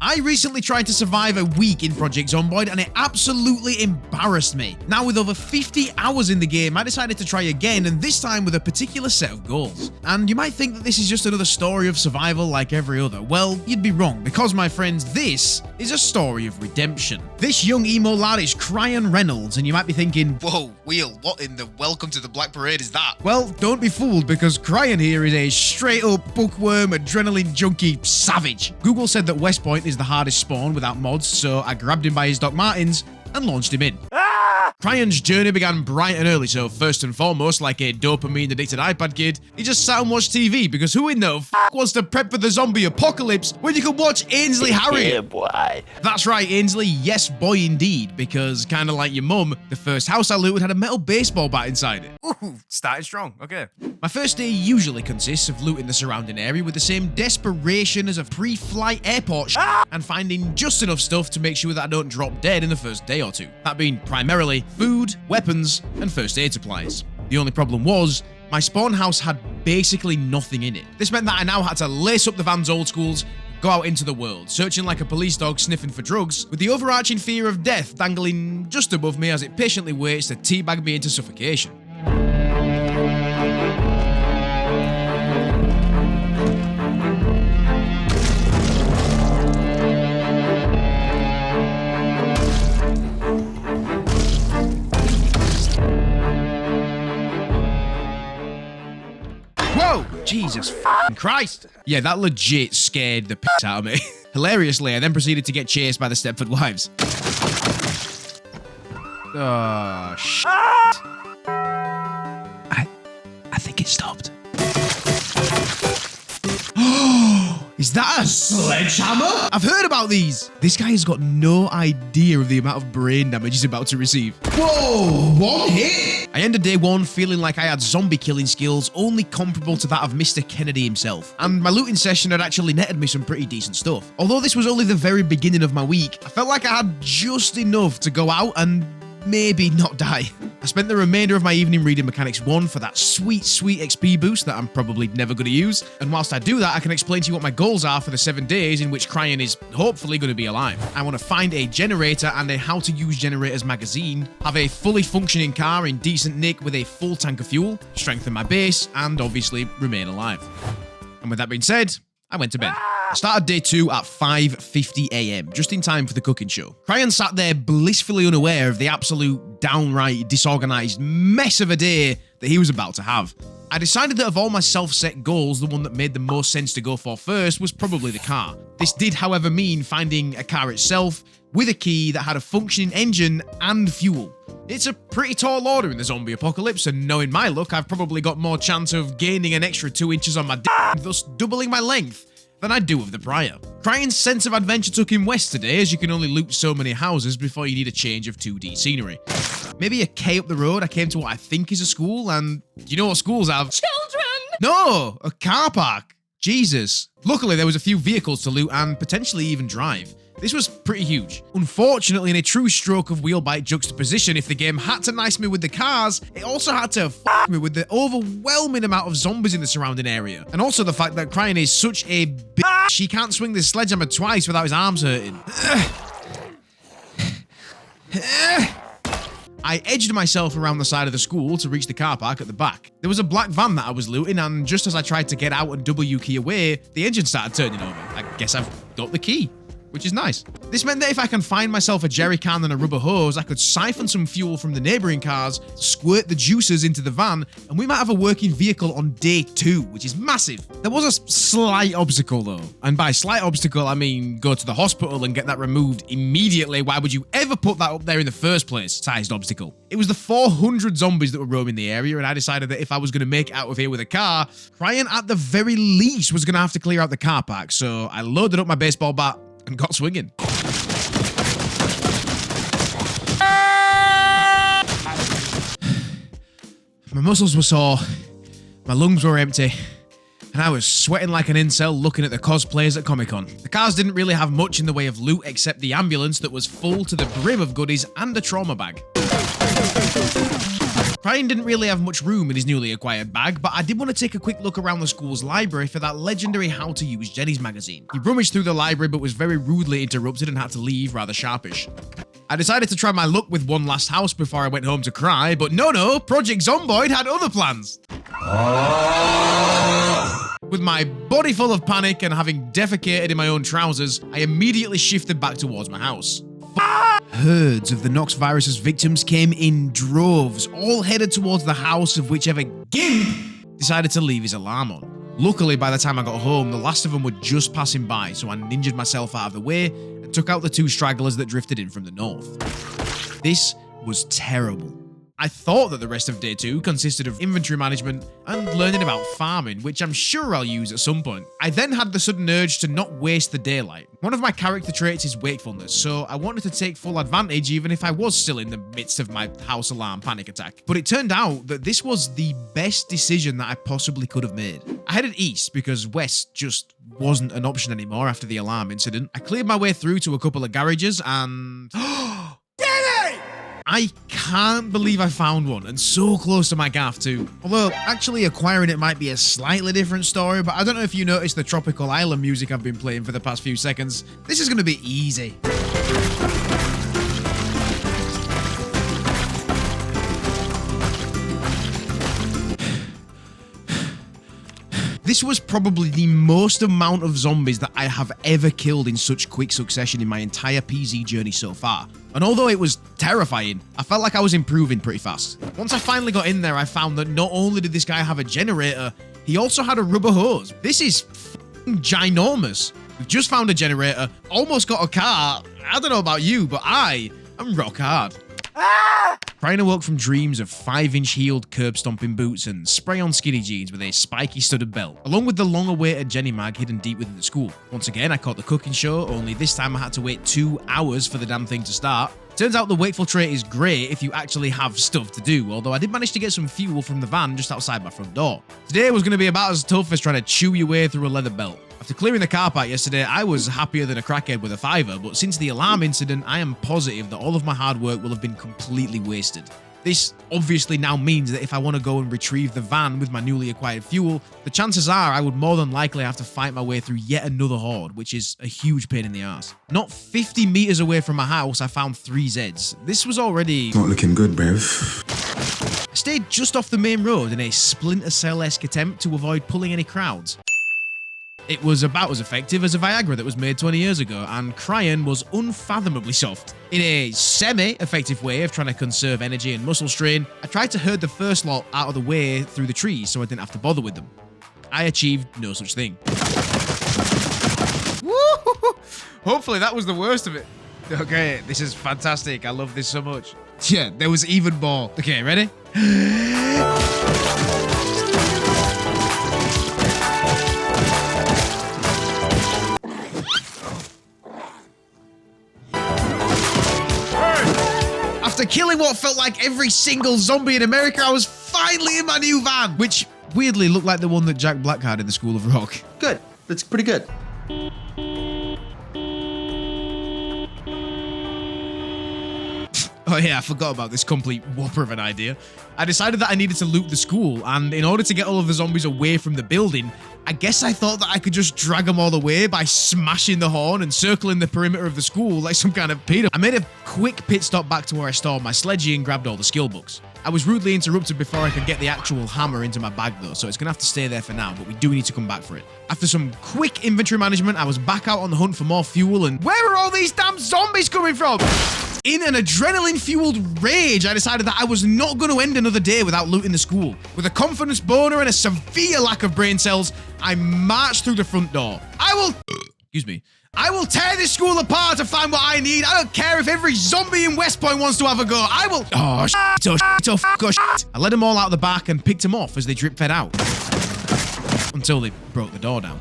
I recently tried to survive a week in Project Zomboid and it absolutely embarrassed me. Now with over 50 hours in the game, I decided to try again, and this time with a particular set of goals. And you might think that this is just another story of survival like every other. Well, you'd be wrong, because my friends, this is a story of redemption. This young emo lad is Cryan Reynolds, and you might be thinking, whoa, Wheel, what in the welcome to the Black Parade is that? Well, don't be fooled, because Cryan here is a straight up bookworm, adrenaline junkie savage. Google said that West Point is the hardest spawn without mods, so I grabbed him by his Doc Martens and launched him in. Cryan's journey began bright and early, so first and foremost, like a dopamine-addicted iPad kid, he just sat and watched TV, because who in the f*** wants to prep for the zombie apocalypse when you can watch Ainsley Harriet? Yeah, boy. That's right, Ainsley, yes boy indeed, because kinda like your mum, the first house I looted had a metal baseball bat inside it. Ooh, starting strong, okay. My first day usually consists of looting the surrounding area with the same desperation as a pre-flight airport and finding just enough stuff to make sure that I don't drop dead in the first day or two. That being primarily food, weapons, and first aid supplies. The only problem was, my spawn house had basically nothing in it. This meant that I now had to lace up the van's old schools, go out into the world, searching like a police dog sniffing for drugs, with the overarching fear of death dangling just above me as it patiently waits to teabag me into suffocation. Whoa! Jesus f***ing Christ! Yeah, that legit scared the piss out of me. Hilariously, I then proceeded to get chased by the Stepford wives. Oh, shit. I think it stopped. Is that a sledgehammer? I've heard about these. This guy has got no idea of the amount of brain damage he's about to receive. Whoa, one hit? I ended day one feeling like I had zombie killing skills only comparable to that of Mr. Kennedy himself. And my looting session had actually netted me some pretty decent stuff. Although this was only the very beginning of my week, I felt like I had just enough to go out and maybe not die. I spent the remainder of my evening reading Mechanics 1 for that sweet, sweet XP boost that I'm probably never going to use. And whilst I do that, I can explain to you what my goals are for the 7 days in which Cryan is hopefully going to be alive. I want to find a generator and a how to use generators magazine, have a fully functioning car in decent nick with a full tank of fuel, strengthen my base, and obviously remain alive. And with that being said, I went to bed. I started day 2 at 5:50 AM, just in time for the cooking show. Cryan sat there blissfully unaware of the absolute downright disorganized mess of a day that he was about to have. I decided that of all my self-set goals, the one that made the most sense to go for first was probably the car. This did, however, mean finding a car itself with a key that had a functioning engine and fuel. It's a pretty tall order in the zombie apocalypse, and knowing my luck, I've probably got more chance of gaining an extra 2 inches on my dick, thus doubling my length, than I do of the prior. Cryan's sense of adventure took him west today, as you can only loot so many houses before you need a change of 2D scenery. Maybe a K up the road, I came to what I think is a school, and do you know what schools have? Children! No! A car park! Jesus. Luckily, there was a few vehicles to loot and potentially even drive. This was pretty huge. Unfortunately, in a true stroke of wheelbite juxtaposition, if the game had to nice me with the cars, it also had to f me with the overwhelming amount of zombies in the surrounding area. And also the fact that Cryan is such a bitch, he can't swing this sledgehammer twice without his arms hurting. I edged myself around the side of the school to reach the car park at the back. There was a black van that I was looting, and just as I tried to get out and W key away, the engine started turning over. I guess I've got the key, which is nice. This meant that if I can find myself a jerry can and a rubber hose, I could siphon some fuel from the neighbouring cars, squirt the juicers into the van, and we might have a working vehicle on day 2, which is massive. There was a slight obstacle though, and by slight obstacle I mean go to the hospital and get that removed immediately. Why would you ever put that up there in the first place? Sized obstacle. It was the 400 zombies that were roaming the area, and I decided that if I was going to make it out of here with a car, Cryan at the very least was going to have to clear out the car park, so I loaded up my baseball bat and got swinging. My muscles were sore, my lungs were empty, and I was sweating like an incel looking at the cosplayers at Comic-Con. The cars didn't really have much in the way of loot except the ambulance that was full to the brim of goodies and a trauma bag. Ryan didn't really have much room in his newly acquired bag, but I did want to take a quick look around the school's library for that legendary How to Use Jenny's magazine. He rummaged through the library but was very rudely interrupted and had to leave rather sharpish. I decided to try my luck with one last house before I went home to cry, but no, Project Zomboid had other plans. With my body full of panic and having defecated in my own trousers, I immediately shifted back towards my house. Herds of the Nox virus's victims came in droves, all headed towards the house of whichever gimp decided to leave his alarm on. Luckily, by the time I got home, the last of them were just passing by, so I ninja'd myself out of the way and took out the 2 stragglers that drifted in from the north. This was terrible. I thought that the rest of day 2 consisted of inventory management and learning about farming, which I'm sure I'll use at some point. I then had the sudden urge to not waste the daylight. One of my character traits is wakefulness, so I wanted to take full advantage even if I was still in the midst of my house alarm panic attack. But it turned out that this was the best decision that I possibly could have made. I headed east because west just wasn't an option anymore after the alarm incident. I cleared my way through to a couple of garages and... I can't believe I found one, and so close to my gaff too. Although, actually acquiring it might be a slightly different story, but I don't know if you noticed the tropical island music I've been playing for the past few seconds. This is going to be easy. This was probably the most amount of zombies that I have ever killed in such quick succession in my entire PZ journey so far. And although it was terrifying, I felt like I was improving pretty fast. Once I finally got in there, I found that not only did this guy have a generator, he also had a rubber hose. This is f***ing ginormous. We've just found a generator, almost got a car. I don't know about you, but I'm rock hard. Ryan awoke from dreams of 5-inch heeled curb-stomping boots and spray-on skinny jeans with a spiky studded belt, along with the long-awaited Jenny mag hidden deep within the school. Once again, I caught the cooking show, only this time I had to wait 2 hours for the damn thing to start. Turns out the wakeful trait is great if you actually have stuff to do, although I did manage to get some fuel from the van just outside my front door. Today was going to be about as tough as trying to chew your way through a leather belt. After clearing the car park yesterday, I was happier than a crackhead with a fiver, but since the alarm incident, I am positive that all of my hard work will have been completely wasted. This obviously now means that if I want to go and retrieve the van with my newly acquired fuel, the chances are I would more than likely have to fight my way through yet another horde, which is a huge pain in the ass. Not 50 meters away from my house, I found 3 Zeds. This was already... not looking good, Bev. I stayed just off the main road in a Splinter Cell-esque attempt to avoid pulling any crowds. It was about as effective as a Viagra that was made 20 years ago, and crying was unfathomably soft. In a semi-effective way of trying to conserve energy and muscle strain, I tried to herd the first lot out of the way through the trees so I didn't have to bother with them. I achieved no such thing. Woo! Hopefully that was the worst of it. Okay, this is fantastic. I love this so much. Yeah, there was even more. Okay, ready? After killing what felt like every single zombie in America, I was finally in my new van, which weirdly looked like the one that Jack Black had in the School of Rock. Good. That's pretty good. Oh yeah, I forgot about this complete whopper of an idea. I decided that I needed to loot the school, and in order to get all of the zombies away from the building, I guess I thought that I could just drag them all away by smashing the horn and circling the perimeter of the school like some kind of pedo. I made a quick pit stop back to where I stored my sledgy and grabbed all the skill books. I was rudely interrupted before I could get the actual hammer into my bag though, so it's gonna have to stay there for now, but we do need to come back for it. After some quick inventory management, I was back out on the hunt for more fuel, and where are all these damn zombies coming from? In an adrenaline-fueled rage, I decided that I was not going to end another day without looting the school. With a confidence boner and a severe lack of brain cells, I marched through the front door. Excuse me. I will tear this school apart to find what I need. I don't care if every zombie in West Point wants to have a go. I will... Oh, shit. I let them all out the back and picked them off as they drip-fed out. Until they broke the door down.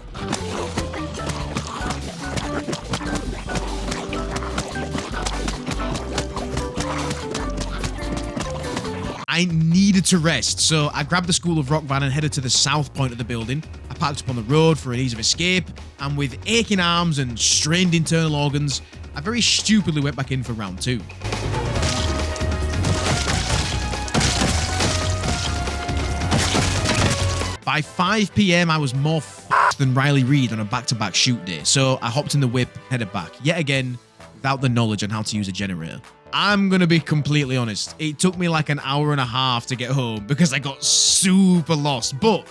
I needed to rest, so I grabbed the School of Rock van and headed to the south point of the building. I parked up on the road for an ease of escape, and with aching arms and strained internal organs, I very stupidly went back in for round 2. By 5 p.m, I was more f***ed than Riley Reid on a back-to-back shoot day, so I hopped in the whip, headed back, yet again, without the knowledge on how to use a generator. I'm gonna be completely honest, it took me like an hour and a half to get home because I got super lost, but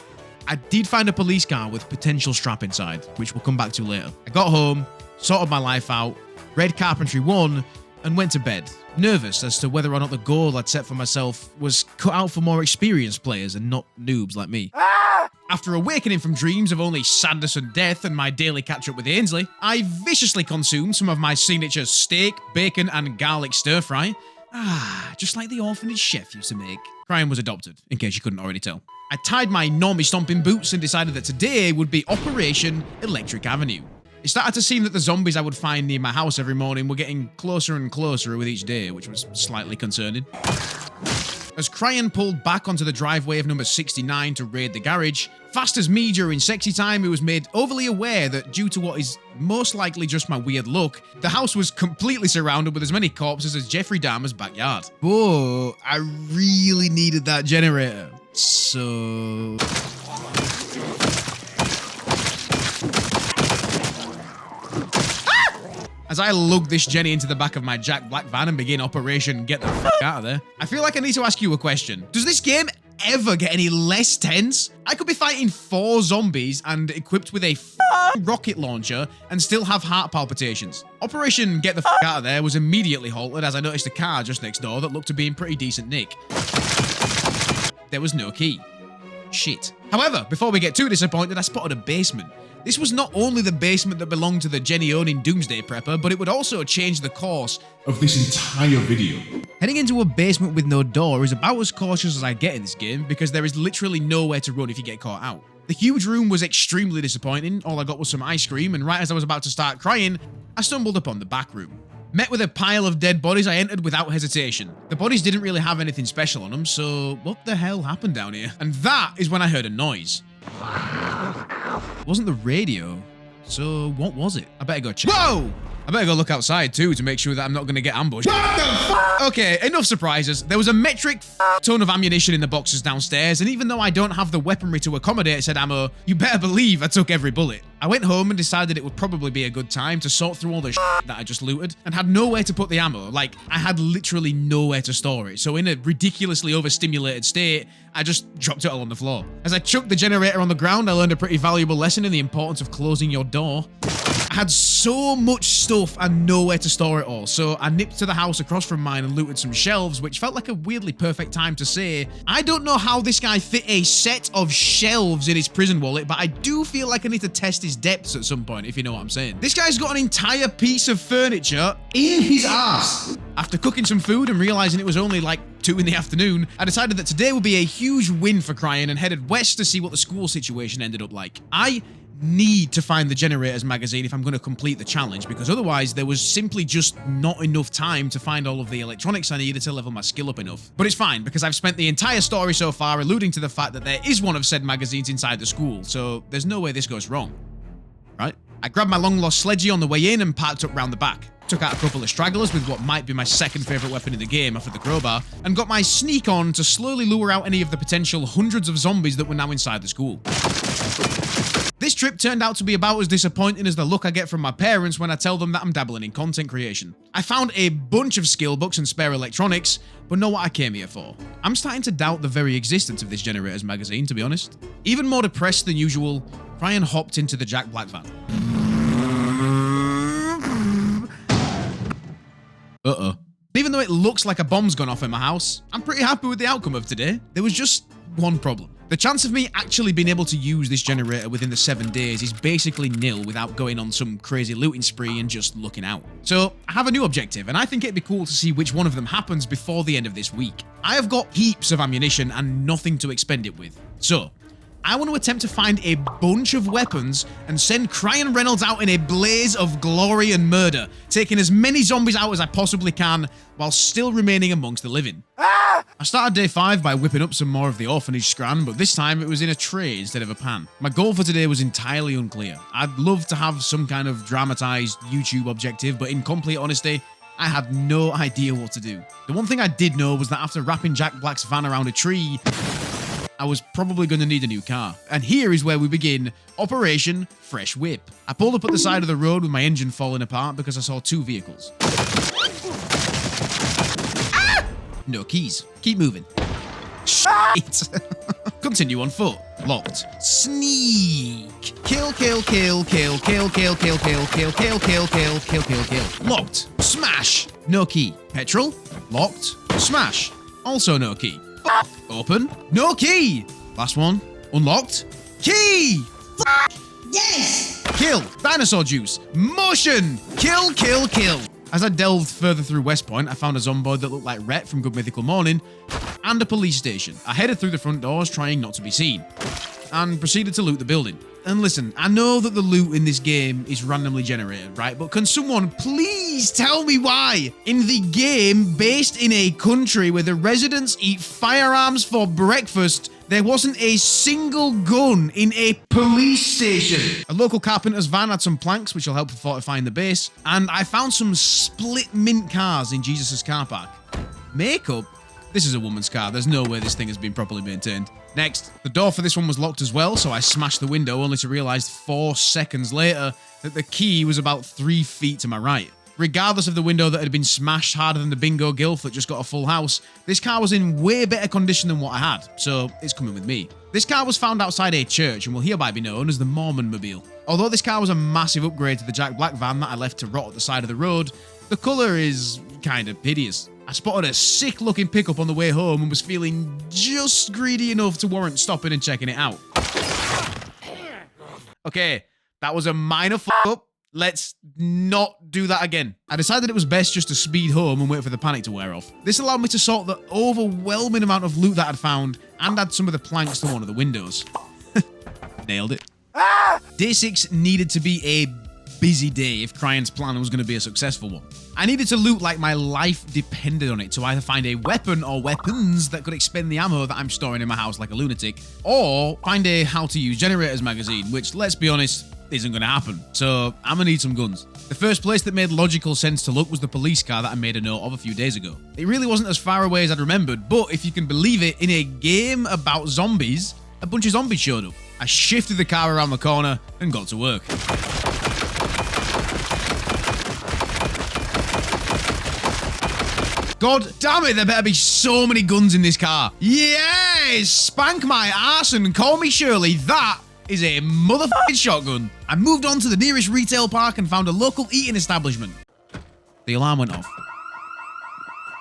I did find a police car with potential strap inside, which we'll come back to later. I got home, sorted my life out, read Carpentry 1, and went to bed, nervous as to whether or not the goal I'd set for myself was cut out for more experienced players and not noobs like me. After awakening from dreams of only sadness and death and my daily catch-up with Ainsley, I viciously consumed some of my signature steak, bacon, and garlic stir-fry. Just like the orphanage chef used to make. Ryan was adopted, in case you couldn't already tell. I tied my normie stomping boots and decided that today would be Operation Electric Avenue. It started to seem that the zombies I would find near my house every morning were getting closer and closer with each day, which was slightly concerning. As Cryan pulled back onto the driveway of number 69 to raid the garage, fast as me during sexy time, he was made overly aware that due to what is most likely just my weird look, the house was completely surrounded with as many corpses as Jeffrey Dahmer's backyard. Whoa, I really needed that generator. So... As I lug this Jenny into the back of my Jack Black van and begin Operation Get the F*** out of there, I feel like I need to ask you a question. Does this game ever get any less tense? I could be fighting 4 zombies and equipped with a rocket launcher and still have heart palpitations. Operation Get the F*** out of there was immediately halted as I noticed a car just next door that looked to be in pretty decent nick. There was no key. Shit. However, before we get too disappointed, I spotted a basement. This was not only the basement that belonged to the Jenny-owning Doomsday Prepper, but it would also change the course of this entire video. Heading into a basement with no door is about as cautious as I get in this game because there is literally nowhere to run if you get caught out. The huge room was extremely disappointing. All I got was some ice cream, and right as I was about to start crying, I stumbled upon the back room. Met with a pile of dead bodies, I entered without hesitation. The bodies didn't really have anything special on them, so what the hell happened down here? And that is when I heard a noise. It wasn't the radio, so what was it? I better go check. Whoa! I better go look outside too to make sure that I'm not going to get ambushed. What the fuck? Okay, enough surprises. There was a metric ton of ammunition in the boxes downstairs, and even though I don't have the weaponry to accommodate said ammo, you better believe I took every bullet. I went home and decided it would probably be a good time to sort through all the that I just looted and had nowhere to put the ammo. Like, I had literally nowhere to store it. So in a ridiculously overstimulated state, I just dropped it all on the floor. As I chucked the generator on the ground, I learned a pretty valuable lesson in the importance of closing your door. I had so much stuff and nowhere to store it all, so I nipped to the house across from mine and looted some shelves, which felt like a weirdly perfect time to say, I don't know how this guy fit a set of shelves in his prison wallet, but I do feel like I need to test his depths at some point, if you know what I'm saying. This guy's got an entire piece of furniture in his ass. After cooking some food and realizing it was only like 2 in the afternoon, I decided that today would be a huge win for Cryan and headed west to see what the school situation ended up like. I need to find the Generators magazine if I'm going to complete the challenge, because otherwise there was simply just not enough time to find all of the electronics I needed to level my skill up enough. But it's fine, because I've spent the entire story so far alluding to the fact that there is one of said magazines inside the school, so there's no way this goes wrong. Right? I grabbed my long-lost sledgy on the way in and parked up round the back. Took out a couple of stragglers with what might be my second favourite weapon in the game after the crowbar, and got my sneak on to slowly lure out any of the potential hundreds of zombies that were now inside the school. This trip turned out to be about as disappointing as the look I get from my parents when I tell them that I'm dabbling in content creation. I found a bunch of skill books and spare electronics, but not what I came here for. I'm starting to doubt the very existence of this Generators magazine, to be honest. Even more depressed than usual, Ryan hopped into the Jack Black van. Uh-oh. Even though it looks like a bomb's gone off in my house, I'm pretty happy with the outcome of today. There was just one problem. The chance of me actually being able to use this generator within the 7 days is basically nil without going on some crazy looting spree and just looking out. So I have a new objective, and I think it'd be cool to see which one of them happens before the end of this week. I have got heaps of ammunition and nothing to expend it with. So I want to attempt to find a bunch of weapons and send Cryan Reynolds out in a blaze of glory and murder, taking as many zombies out as I possibly can while still remaining amongst the living. I started day 5 by whipping up some more of the orphanage scran, but this time it was in a tray instead of a pan. My goal for today was entirely unclear. I'd love to have some kind of dramatized YouTube objective, but in complete honesty, I had no idea what to do. The one thing I did know was that after wrapping Jack Black's van around a tree, I was probably going to need a new car. And here is where we begin Operation Fresh Whip. I pulled up at the side of the road with my engine falling apart because I saw two vehicles. Ah! No keys. Keep moving. Shit. Continue on foot. Locked. Sneak. Kill, kill, kill, kill, kill, kill, kill, kill, kill, kill, kill, kill, kill, kill, kill. Locked. Smash. No key. Petrol. Locked. Smash. Also no key. Open. No key. Last one. Unlocked. Key. Yes. Kill. Dinosaur juice. Motion. Kill, kill, kill. As I delved further through West Point, I found a Zomboid that looked like Rhett from Good Mythical Morning and a police station. I headed through the front doors, trying not to be seen, and proceeded to loot the building. And listen, I know that the loot in this game is randomly generated, right? But can someone please tell me why? In the game, based in a country where the residents eat firearms for breakfast, there wasn't a single gun in a police station. A local carpenter's van had some planks, which will help with fortifying the base. And I found some split mint cars in Jesus' car park. Makeup? This is a woman's car. There's no way this thing has been properly maintained. Next, the door for this one was locked as well, so I smashed the window only to realize 4 seconds later that the key was about 3 feet to my right. Regardless of the window that had been smashed harder than the bingo gilf that just got a full house, this car was in way better condition than what I had, so it's coming with me. This car was found outside a church and will hereby be known as the Mormon Mobile. Although this car was a massive upgrade to the Jack Black van that I left to rot at the side of the road, the colour is kind of hideous. I spotted a sick looking pickup on the way home and was feeling just greedy enough to warrant stopping and checking it out. Okay, that was a minor f*** up. Let's not do that again. I decided it was best just to speed home and wait for the panic to wear off. This allowed me to sort the overwhelming amount of loot that I'd found and add some of the planks to one of the windows. Nailed it. Day 6 needed to be a busy day if Cryan's plan was going to be a successful one. I needed to loot like my life depended on it to either find a weapon or weapons that could expend the ammo that I'm storing in my house like a lunatic, or find a how to use generators magazine, which, let's be honest, isn't going to happen. So I'm going to need some guns. The first place that made logical sense to look was the police car that I made a note of a few days ago. It really wasn't as far away as I'd remembered, but if you can believe it, in a game about zombies, a bunch of zombies showed up. I shifted the car around the corner and got to work. God damn it, there better be so many guns in this car. Yes! Spank my arse and call me Shirley. That is a motherfucking shotgun. I moved on to the nearest retail park and found a local eating establishment. The alarm went off.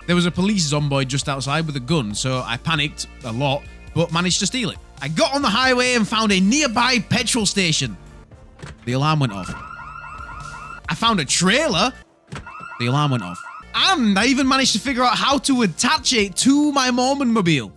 There was a police zomboid just outside with a gun, so I panicked a lot, but managed to steal it. I got on the highway and found a nearby petrol station. The alarm went off. I found a trailer. The alarm went off. And I even managed to figure out how to attach it to my Mormon Mobile.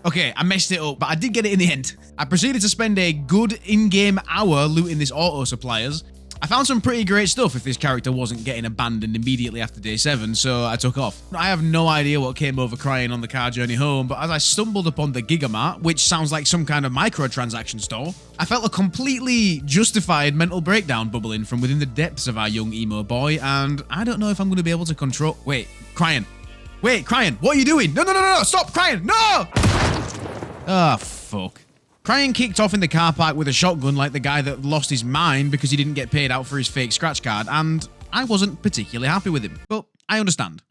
Okay, I messed it up, but I did get it in the end. I proceeded to spend a good in-game hour looting this auto suppliers. I found some pretty great stuff if this character wasn't getting abandoned immediately after day 7, so I took off. I have no idea what came over Cryan on the car journey home, but as I stumbled upon the Gigamart, which sounds like some kind of microtransaction store, I felt a completely justified mental breakdown bubbling from within the depths of our young emo boy, and I don't know if I'm going to be able to control... Wait, Cryan. Wait, Cryan, what are you doing? No, stop, Cryan, no! Ah, fuck. Cryan kicked off in the car park with a shotgun like the guy that lost his mind because he didn't get paid out for his fake scratch card, and I wasn't particularly happy with him, but I understand.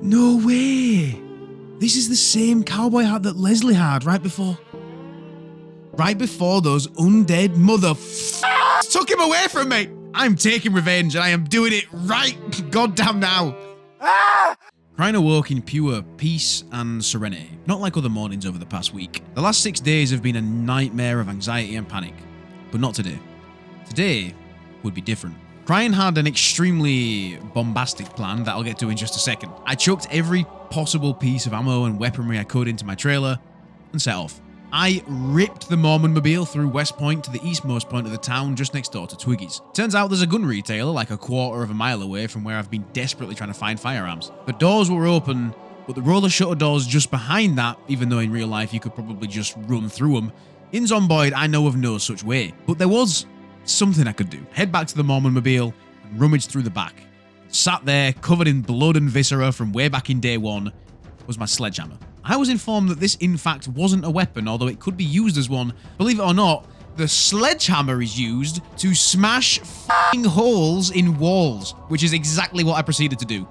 No way! This is the same cowboy hat that Leslie had right before those undead motherfuckers took him away from me! I'm taking revenge, and I am doing it right goddamn now! Cryan awoke in pure peace and serenity, not like other mornings over the past week. The last 6 days have been a nightmare of anxiety and panic, but not today. Today would be different. Cryan had an extremely bombastic plan that I'll get to in just a second. I chucked every possible piece of ammo and weaponry I could into my trailer and set off. I ripped the Mormon Mobile through West Point to the eastmost point of the town just next door to Twiggy's. Turns out there's a gun retailer like a quarter of a mile away from where I've been desperately trying to find firearms. The doors were open, but the roller shutter doors just behind that, even though in real life you could probably just run through them, in Zomboid I know of no such way. But there was something I could do. Head back to the Mormon Mobile and rummage through the back. Sat there, covered in blood and viscera from way back in day 1, was my sledgehammer. I was informed that this in fact wasn't a weapon, although it could be used as one. Believe it or not, the sledgehammer is used to smash f***ing holes in walls, which is exactly what I proceeded to do.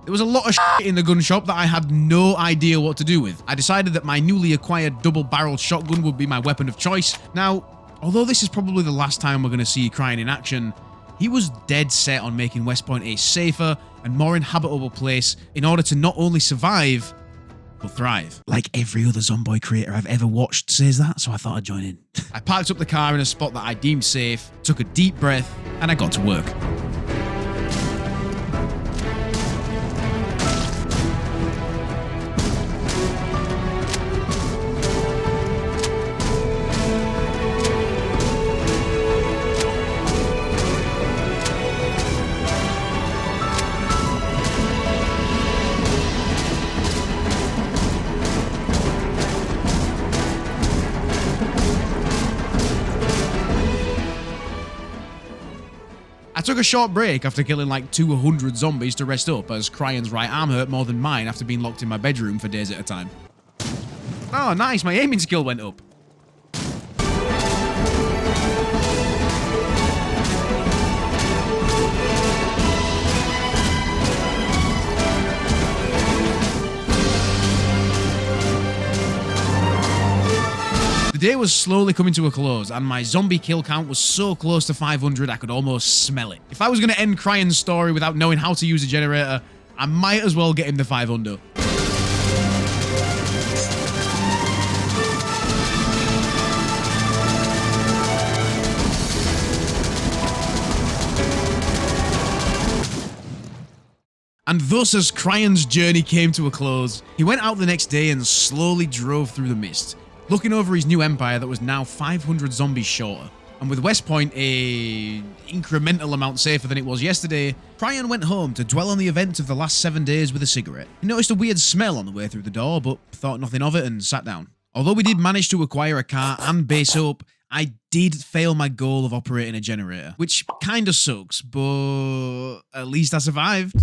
There was a lot of shit in the gun shop that I had no idea what to do with. I decided that my newly acquired double-barreled shotgun would be my weapon of choice. Now, although this is probably the last time we're going to see Cryan in action, he was dead set on making West Point a safer and more inhabitable place in order to not only survive, but thrive. Like every other Zomboid creator I've ever watched says that, so I thought I'd join in. I parked up the car in a spot that I deemed safe, took a deep breath, and I got to work. I took a short break after killing like 200 zombies to rest up, as Cryan's right arm hurt more than mine after being locked in my bedroom for days at a time. Oh, nice, my aiming skill went up. The day was slowly coming to a close, and my zombie kill count was so close to 500 I could almost smell it. If I was going to end Cryan's story without knowing how to use a generator, I might as well get him the 500. And thus, as Cryan's journey came to a close, he went out the next day and slowly drove through the mist, looking over his new empire that was now 500 zombies shorter. And with West Point a incremental amount safer than it was yesterday, Cryan went home to dwell on the events of the last 7 days with a cigarette. He noticed a weird smell on the way through the door, but thought nothing of it and sat down. Although we did manage to acquire a car and base up, I did fail my goal of operating a generator, which kinda sucks, but at least I survived.